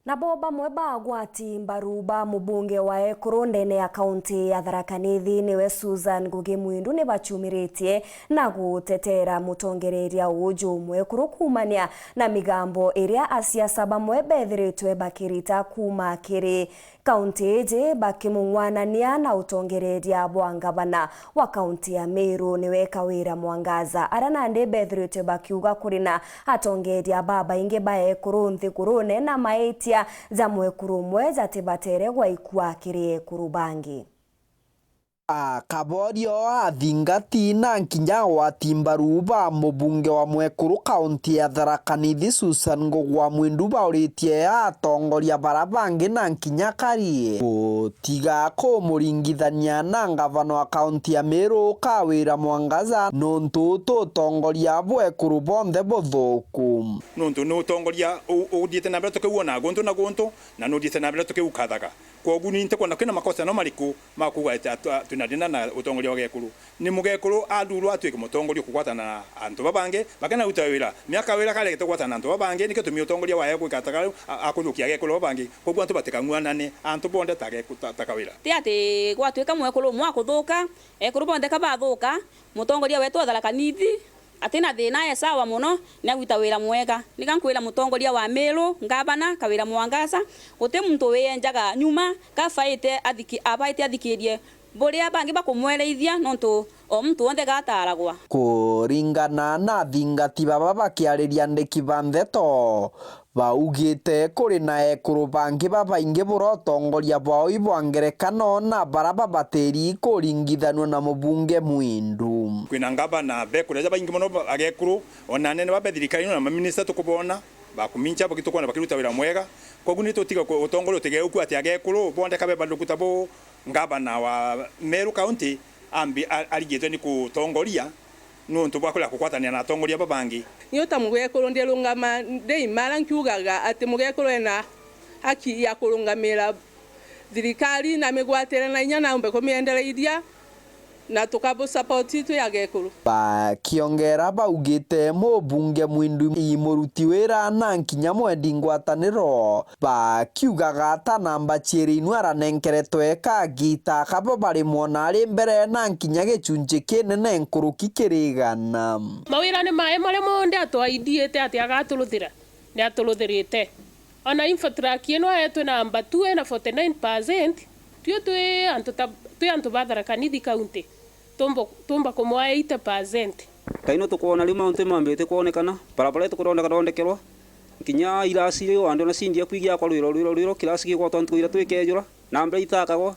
Nabo bamwe bagwati mbaru ba mubunge wa Ekuru ndene ya kaunti ya Tharaka Nithi niwe Susan Ngugi Mwindu ni bachumiritie na gutetera mutongereria ujumwe Ekuru kumania na migambo iria asiasa bamwe bethiritwe bakirita kuma kiri kaunti ije bakimungwanania na utongereria bwa ngavana wa kaunti ya Meru niwe Kawira Mwangaza aranande bethiritwe bakiuga kurina atongereria baba inge ba Ekuru nthigurune na maetia za mwekuru mweza tibatere gwa ikua kiri Ekuru bangi. Kaborio athingati na nkinya wa timbaru ba mubunge wa Mwekuru kaunti ya Tharaka Nithi Susan Ngugi Mwindu bauritie atongoria barabangi na nkinya karie gutiga kumuringithania na ngavana wa kaunti ya Meru Kawira Mwangaza nontu tutongoria Bwekuru bonthe buthuku nontu no utongoria uthiete na mbere tukiuona gonto na gonto na no uthiete na mbere tukiukathaga koguo ni nte kwona kwina makosa no mariku makuga tunadina na utongoria wa Gekuru ni mugekuru aduru atwike mutongoria kukwatana na antu babange bakana utawira miaka wira kale tukwatana na antu babange nike tumi utongoria wa Gekuru kataka akunukia Gekuru babange koguo antu batikangwanane antu bonde takawira ti ati gwatwika Mwekuru mwakuthuka Ekuru bonde kabathuka mutongoria wetu Tharaka Nithi atina thina ya sawa muno na gwita wira mwega nigankwira mutongoria wa Meru ngavana Kawira Mwangaza guti muntu wenjaga nyuma kafaite athikirie buria bangi bakumwereithia nontu o muntu wonde gataragwa kuringana na thingati baba bakiariria ndiki bantheto baugite kuri na Ekuru bangi babaingi burotongoria bwao ibwa ngerekano na baraba bateri kuringithanwa na mubunge Mwindu kwina ngavana bekure baingi muno Agekuru ona nene babethirikari na maminista tukubona bakumincha bakitukwana bakiruta wira mwega koguo ni tutiga utongoria utige uku ati Agekuru bonde kabe bandukuta bo ngavana wa Meru County ambi aligitwe ni kutongoria nontu bwakola kukwatania na atongoria babangi nyota Mugekuru ndi rungama ndeimara nkiugaga ati Mugekuru ena haki ya kurungamira thirikari na migwatire na inya na mbe kumiendereithia na tukabu support itu ya Gekuru bakiongera baugite mubunge Mwindu imuruti wira na nkinya mwendi ngwataniro bakiugaga ata namba chieri inwara nenkeretwe kagita kabo bari mona ari mbere na nkinya gicunji kinene nkuruki kirigana mawira ni mae mare monde atwaidiete ati agaturuthira ni aturuthirite ona infrastructure ino etu namba 2 na 49% tu antu ba Tharaka Nithi county tumba kumwa 80% kaino tukuona riu maunti mambite kuonekana barabara tukuroneka rondekerwa kinya irasi rio andu na sindia kwigia kwa rwiro kirasi gikwa tontu ira twikejura na mbere itakagwa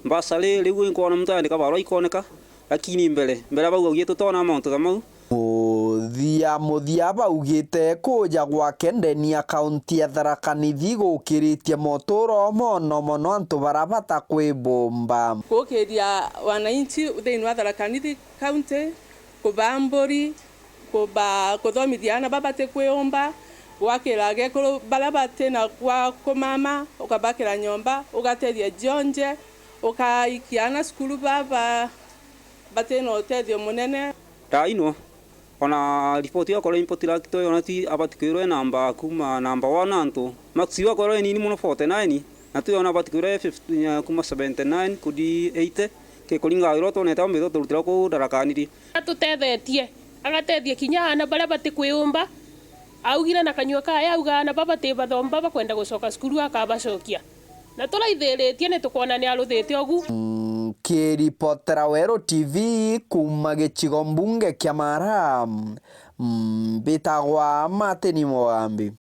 mbasale riu inkuona mutandika baro ikoneka lakini mbere bau ugie tutona mauntu kamau muthia baugite kuja gwake ndeni ya kaunti ya Tharaka Nithi gukiritie motoro mono antu barabata kwibomba kukiria wananchi thiini wa Tharaka Nithi county kubamburi kuthomithia na babate kwiyomba wakira Gekuru barabate na kwa kumama ukabakira nyomba ugateria jonje ukaikiana skulu baba bateno utethio munene taino ona ripoti ya kore import lakito yona ti abatikiro namba kuma namba 1 anto maxiwa kore nini muno 49 na tu yona abatikiro 50 kuma 79 kudi 80 ke kolinga iroto neta mbeto turutira ko Tharaka Nithi atutethetie agatethie kinya na bara batikwiyumba augira na kanywa kaya auga na baba te bathomba bakwenda gucoka skuru akabacokia na turaithiritie ni tukuona ni aruthite ogu kiripotera Wero TV kuma gicigo mbunge kia Mara bitagwa Mateni Mogambi.